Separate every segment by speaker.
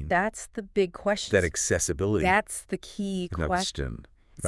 Speaker 1: That's the big question.
Speaker 2: that accessibility.
Speaker 1: That's the key question.
Speaker 2: question.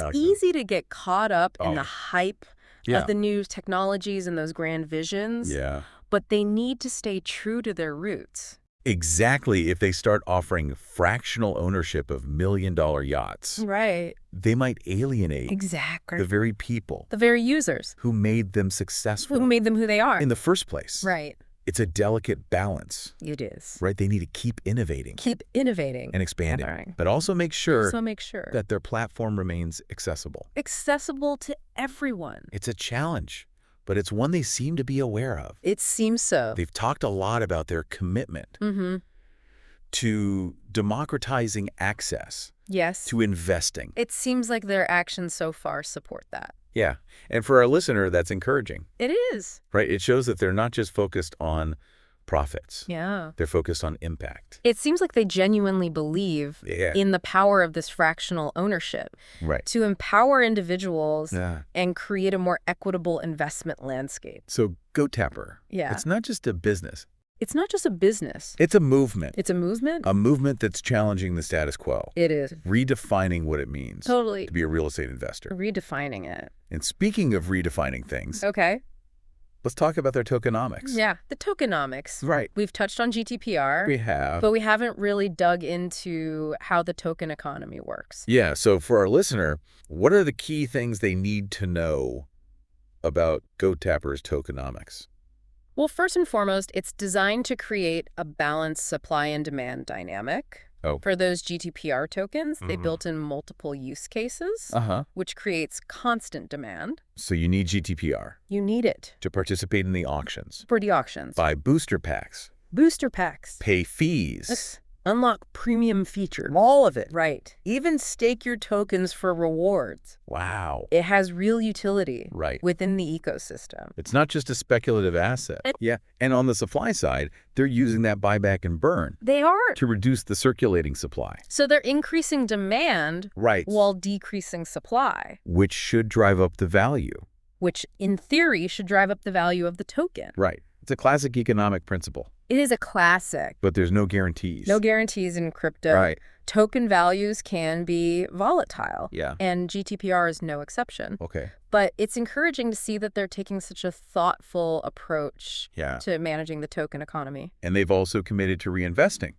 Speaker 1: It's easy to get caught up in the hype
Speaker 2: Yeah.
Speaker 1: of the new technologies and those grand visions,
Speaker 2: Yeah.
Speaker 1: but they need to stay true to their roots.
Speaker 2: Exactly. If they start offering fractional ownership of million-dollar yachts,
Speaker 1: Right.
Speaker 2: they might alienate
Speaker 1: Exactly.
Speaker 2: the very people
Speaker 1: The very users
Speaker 2: who made them successful
Speaker 1: who made them who they are.
Speaker 2: in the first place.
Speaker 1: Right.
Speaker 2: It's a delicate balance,
Speaker 1: It is.
Speaker 2: right? They need to keep innovating
Speaker 1: Keep innovating.
Speaker 2: and expanding,
Speaker 1: Right.
Speaker 2: but also make sure
Speaker 1: that
Speaker 2: that their platform remains accessible.
Speaker 1: accessible to everyone.
Speaker 2: It's a challenge, but it's one they seem to be aware of.
Speaker 1: It seems so.
Speaker 2: They've talked a lot about their commitment to democratizing access,
Speaker 1: Yes.
Speaker 2: to investing.
Speaker 1: It seems like their actions so far support that.
Speaker 2: Yeah. And for our listener, that's encouraging,
Speaker 1: It is.
Speaker 2: right? It shows that they're not just focused on profits.
Speaker 1: Yeah.
Speaker 2: They're focused on impact.
Speaker 1: It seems like they genuinely believe
Speaker 2: Yeah.
Speaker 1: in the power of this fractional ownership
Speaker 2: Right.
Speaker 1: to empower individuals
Speaker 2: Yeah.
Speaker 1: and create a more equitable investment landscape.
Speaker 2: So GoTapper,
Speaker 1: Yeah.
Speaker 2: it's not just a business.
Speaker 1: It's not just a business.
Speaker 2: It's a movement.
Speaker 1: It's a movement.
Speaker 2: A movement that's challenging the status quo,
Speaker 1: It is.
Speaker 2: redefining what it means
Speaker 1: Totally.
Speaker 2: to be a real estate investor.
Speaker 1: Redefining it.
Speaker 2: And speaking of redefining things,
Speaker 1: Okay.
Speaker 2: let's talk about their tokenomics.
Speaker 1: Yeah. The tokenomics.
Speaker 2: Right.
Speaker 1: We've touched on GTPR.
Speaker 2: We have.
Speaker 1: But we haven't really dug into how the token economy works.
Speaker 2: Yeah. So for our listener, what are the key things they need to know about GoTapper's tokenomics?
Speaker 1: Well, first and foremost, it's designed to create a balanced supply and demand dynamic.
Speaker 2: Oh.
Speaker 1: For those GTPR tokens, they built in multiple use cases, which creates constant demand.
Speaker 2: So you need GTPR
Speaker 1: You need it
Speaker 2: to participate in the auctions,
Speaker 1: for the auctions.
Speaker 2: buy booster packs,
Speaker 1: Booster packs.
Speaker 2: pay fees.
Speaker 1: Unlock premium features.
Speaker 2: All of it.
Speaker 1: Right. Even stake your tokens for rewards.
Speaker 2: Wow.
Speaker 1: It has real utility
Speaker 2: Right.
Speaker 1: within the ecosystem.
Speaker 2: It's not just a speculative asset. Yeah. And on the supply side, they're using that buyback and burn
Speaker 1: They are.
Speaker 2: to reduce the circulating supply.
Speaker 1: So they're increasing demand
Speaker 2: Right.
Speaker 1: while decreasing supply,
Speaker 2: Which should drive up the value.
Speaker 1: which in theory should drive up the value of the token.
Speaker 2: Right. It's a classic economic principle,
Speaker 1: It is a classic.
Speaker 2: but there's no guarantees.
Speaker 1: No guarantees in crypto.
Speaker 2: Right.
Speaker 1: Token values can be volatile.
Speaker 2: Yeah.
Speaker 1: And GTPR is no exception.
Speaker 2: Okay.
Speaker 1: But it's encouraging to see that they're taking such a thoughtful approach
Speaker 2: Yeah.
Speaker 1: to managing the token economy.
Speaker 2: And they've also committed to reinvesting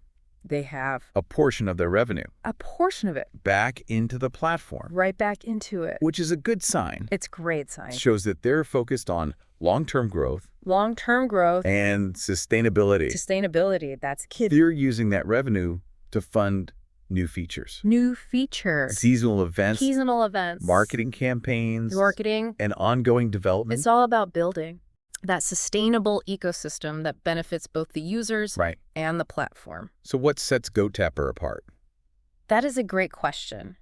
Speaker 1: They have
Speaker 2: a portion of their revenue
Speaker 1: a portion of it
Speaker 2: back into the platform,
Speaker 1: right back into it.
Speaker 2: which is a good sign.
Speaker 1: It's a great sign.
Speaker 2: It shows that they're focused on long-term growth
Speaker 1: Long-term growth,
Speaker 2: and sustainability.
Speaker 1: sustainability, that's key.
Speaker 2: They're using that revenue to fund new features,
Speaker 1: New features,
Speaker 2: seasonal events,
Speaker 1: seasonal events,
Speaker 2: marketing campaigns,
Speaker 1: marketing.
Speaker 2: and ongoing development.
Speaker 1: It's all about building that sustainable ecosystem that benefits both the users
Speaker 2: Right.
Speaker 1: and the platform.
Speaker 2: So what sets GoTapper apart?
Speaker 1: That is a great question.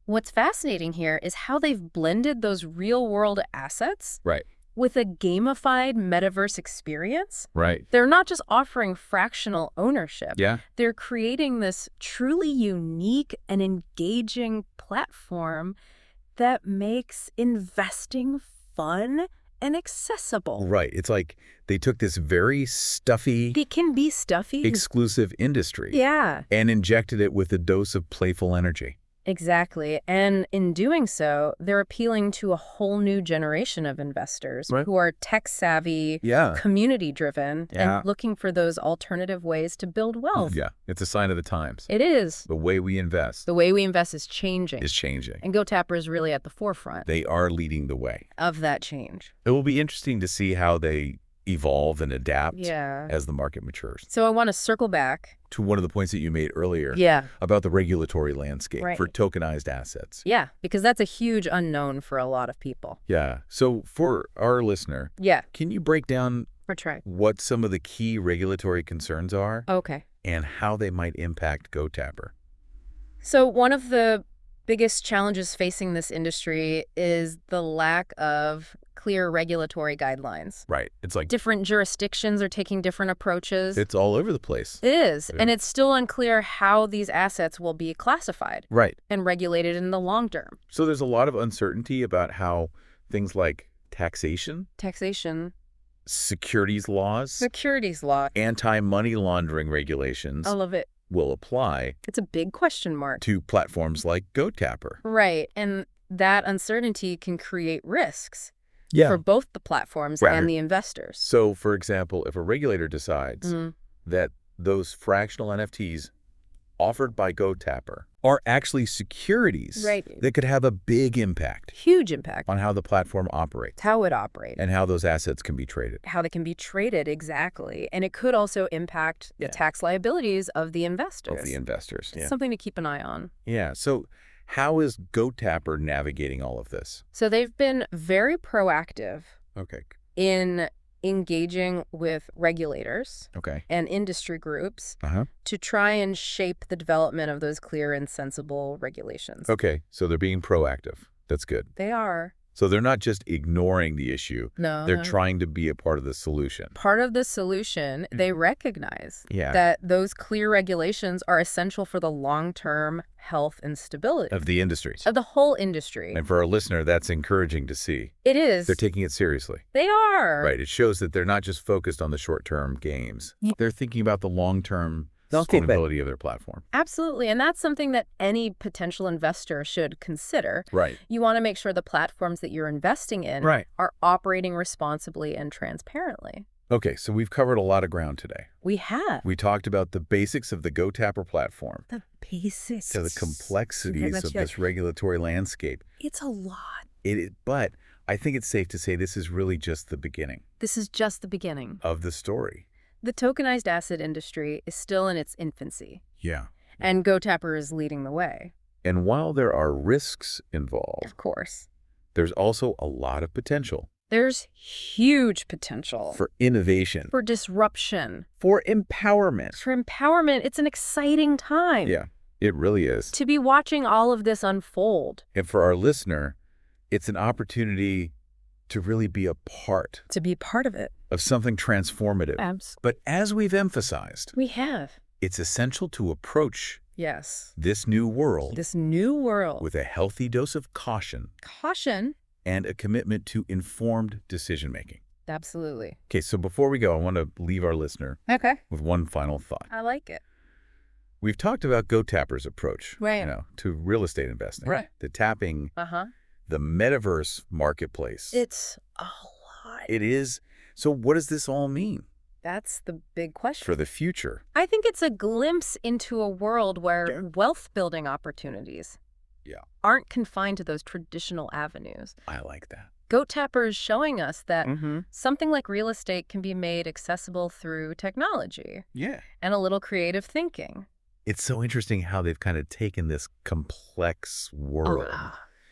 Speaker 1: What's fascinating here is how they've blended those real-world assets
Speaker 2: Right.
Speaker 1: with a gamified metaverse experience.
Speaker 2: Right.
Speaker 1: They're not just offering fractional ownership.
Speaker 2: Yeah.
Speaker 1: They're creating this truly unique and engaging platform that makes investing fun and accessible.
Speaker 2: Right. It's like they took this very stuffy,
Speaker 1: It can be stuffy.
Speaker 2: exclusive industry
Speaker 1: Yeah,
Speaker 2: and injected it with a dose of playful energy.
Speaker 1: exactly. And in doing so, they're appealing to a whole new generation of investors
Speaker 2: Right.
Speaker 1: who are tech-savvy,
Speaker 2: Yeah.
Speaker 1: community-driven,
Speaker 2: Yeah.
Speaker 1: and looking for those alternative ways to build wealth.
Speaker 2: Yeah. It's a sign of the times.
Speaker 1: It is.
Speaker 2: The way we invest
Speaker 1: The way we invest is changing.
Speaker 2: is changing.
Speaker 1: And GoTapper is really at the forefront
Speaker 2: They are leading the way.
Speaker 1: of that change.
Speaker 2: It will be interesting to see how they evolve and adapt
Speaker 1: Yeah.
Speaker 2: as the market matures.
Speaker 1: So I want to circle back.
Speaker 2: To one of the points that you made earlier
Speaker 1: Yeah.
Speaker 2: about the regulatory landscape
Speaker 1: Right.
Speaker 2: for tokenized assets.
Speaker 1: Yeah, because that's a huge unknown for a lot of people.
Speaker 2: Yeah. So for our listener,
Speaker 1: Yeah.
Speaker 2: can you break down
Speaker 1: We're trying.
Speaker 2: what some of the key regulatory concerns are
Speaker 1: Okay.
Speaker 2: and how they might impact GoTapper?
Speaker 1: So one of the biggest challenges facing this industry is the lack of clear regulatory guidelines.
Speaker 2: Right. It's like
Speaker 1: Different jurisdictions are taking different approaches.
Speaker 2: it's all over the place.
Speaker 1: It is.
Speaker 2: Yeah.
Speaker 1: And it's still unclear how these assets will be classified
Speaker 2: Right.
Speaker 1: and regulated in the long term.
Speaker 2: So there's a lot of uncertainty about how things like taxation,
Speaker 1: Taxation,
Speaker 2: securities laws,
Speaker 1: securities law,
Speaker 2: anti-money laundering regulations
Speaker 1: all of it.
Speaker 2: will apply
Speaker 1: It's a big question mark.
Speaker 2: to platforms like GoTapper.
Speaker 1: Right. And that uncertainty can create risks for
Speaker 2: Yeah.
Speaker 1: both the platforms
Speaker 2: Right.
Speaker 1: and the investors.
Speaker 2: So, for example, if a regulator decides that those fractional NFTs offered by GoTapper are actually securities
Speaker 1: Right.
Speaker 2: that could have a big impact
Speaker 1: Huge impact.
Speaker 2: on how the platform operates
Speaker 1: How it operates.
Speaker 2: and how those assets can be traded.
Speaker 1: How they can be traded, exactly. And it could also impact the tax liabilities of the investors.
Speaker 2: Of the investors.
Speaker 1: It's something to keep an eye on.
Speaker 2: Yeah. So how is GoTapper navigating all of this?
Speaker 1: So they've been very proactive
Speaker 2: Okay.
Speaker 1: in engaging with regulators
Speaker 2: Okay.
Speaker 1: and industry groups
Speaker 2: Uh-huh.
Speaker 1: to try and shape the development of those clear and sensible regulations.
Speaker 2: Okay. So they're being proactive. That's good.
Speaker 1: They are.
Speaker 2: So they're not just ignoring the issue.
Speaker 1: No.
Speaker 2: They're trying to be a part of the solution.
Speaker 1: Part of the solution, they recognize
Speaker 2: Yeah.
Speaker 1: that those clear regulations are essential for the long-term health and stability
Speaker 2: Of the industries.
Speaker 1: of the whole industry.
Speaker 2: And for our listener, that's encouraging to see.
Speaker 1: It is.
Speaker 2: They're taking it seriously.
Speaker 1: They are.
Speaker 2: Right. It shows that they're not just focused on the short-term gains. They're thinking about the long-term sustainability of their platform.
Speaker 1: Absolutely. And that's something that any potential investor should consider.
Speaker 2: Right.
Speaker 1: You want to make sure the platforms that you're investing in are operating responsibly and transparently.
Speaker 2: Okay, so we've covered a lot of ground today.
Speaker 1: We have.
Speaker 2: We talked about the basics of the GoTapper platform,
Speaker 1: The basics.
Speaker 2: to the complexities of this regulatory landscape.
Speaker 1: It's a lot.
Speaker 2: But I think it's safe to say this is really just the beginning
Speaker 1: This is just the beginning.
Speaker 2: of the story.
Speaker 1: The tokenized asset industry is still in its infancy,
Speaker 2: Yeah.
Speaker 1: and GoTapper is leading the way.
Speaker 2: And while there are risks involved,
Speaker 1: Of course.
Speaker 2: there's also a lot of potential
Speaker 1: There's huge potential
Speaker 2: for innovation,
Speaker 1: for disruption,
Speaker 2: for empowerment.
Speaker 1: for empowerment. It's an exciting time
Speaker 2: Yeah, it really is.
Speaker 1: to be watching all of this unfold.
Speaker 2: And for our listener, it's an opportunity to really be a part
Speaker 1: To be part of it.
Speaker 2: of something transformative. But as we've emphasized,
Speaker 1: We have.
Speaker 2: it's essential to approach
Speaker 1: Yes.
Speaker 2: this new world
Speaker 1: This new world.
Speaker 2: with a healthy dose of caution
Speaker 1: Caution.
Speaker 2: and a commitment to informed decision-making.
Speaker 1: Absolutely.
Speaker 2: Okay, so before we go, I want to leave our listener
Speaker 1: Okay.
Speaker 2: with one final thought.
Speaker 1: I like it.
Speaker 2: We've talked about GoTapper's approach
Speaker 1: Right.
Speaker 2: to real estate investing,
Speaker 1: Right.
Speaker 2: to tapping
Speaker 1: Uh-huh.
Speaker 2: the metaverse marketplace.
Speaker 1: It's a lot.
Speaker 2: It is. So what does this all mean
Speaker 1: That's the big question.
Speaker 2: for the future?
Speaker 1: I think it's a glimpse into a world where wealth-building opportunities aren't confined to those traditional avenues.
Speaker 2: I like that.
Speaker 1: GoTapper is showing us that something like real estate can be made accessible through technology
Speaker 2: Yeah.
Speaker 1: and a little creative thinking.
Speaker 2: It's so interesting how they've kind of taken this complex world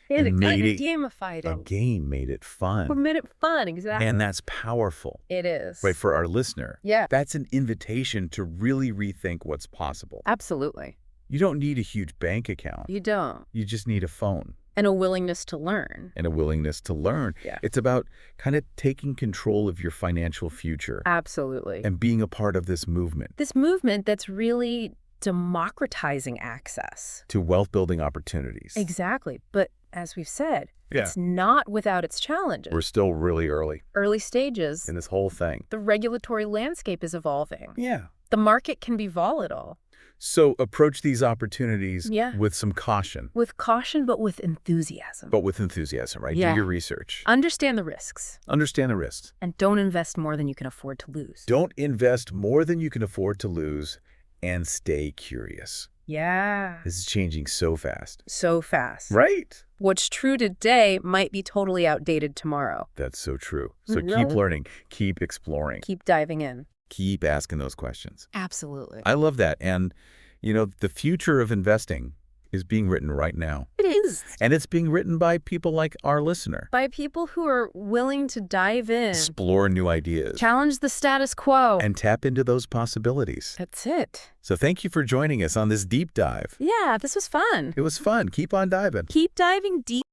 Speaker 1: And
Speaker 2: and made it
Speaker 1: gamified
Speaker 2: a
Speaker 1: it.
Speaker 2: game, made it
Speaker 1: We
Speaker 2: fun.
Speaker 1: made it fun, exactly.
Speaker 2: And that's powerful,
Speaker 1: It is.
Speaker 2: right, for our listener.
Speaker 1: Yeah,
Speaker 2: That's an invitation to really rethink what's possible.
Speaker 1: absolutely.
Speaker 2: You don't need a huge bank account.
Speaker 1: You don't.
Speaker 2: You just need a phone
Speaker 1: And a willingness to learn.
Speaker 2: and a willingness to learn.
Speaker 1: Yeah.
Speaker 2: It's about kind of taking control of your financial future
Speaker 1: Absolutely.
Speaker 2: and being a part of this movement
Speaker 1: This movement that's really democratizing access.
Speaker 2: to wealth-building opportunities.
Speaker 1: Exactly. But as we've said,
Speaker 2: Yeah.
Speaker 1: it's not without its challenges.
Speaker 2: We're still really early
Speaker 1: Early stages,
Speaker 2: in this whole thing.
Speaker 1: the regulatory landscape is evolving.
Speaker 2: Yeah.
Speaker 1: The market can be volatile.
Speaker 2: So approach these opportunities
Speaker 1: Yeah.
Speaker 2: with some caution,
Speaker 1: With caution, but with enthusiasm.
Speaker 2: but with enthusiasm, right?
Speaker 1: Yeah.
Speaker 2: Do your research.
Speaker 1: Understand the risks.
Speaker 2: Understand the risks.
Speaker 1: And don't invest more than you can afford to lose.
Speaker 2: Don't invest more than you can afford to lose, and stay curious.
Speaker 1: Yeah.
Speaker 2: This is changing so fast.
Speaker 1: So fast.
Speaker 2: Right?
Speaker 1: What's true today might be totally outdated tomorrow.
Speaker 2: That's so true. So
Speaker 1: Really?
Speaker 2: keep learning, keep exploring,
Speaker 1: Keep diving in.
Speaker 2: keep asking those questions.
Speaker 1: Absolutely.
Speaker 2: I love that. And, the future of investing is being written right now.
Speaker 1: It is.
Speaker 2: And it's being written by people like our listener.
Speaker 1: By people who are willing to dive in,
Speaker 2: Explore new ideas.
Speaker 1: challenge the status quo.
Speaker 2: And tap into those possibilities.
Speaker 1: That's it.
Speaker 2: So thank you for joining us on this deep dive.
Speaker 1: Yeah, this was fun.
Speaker 2: It was fun. Keep on diving.
Speaker 1: Keep diving deep.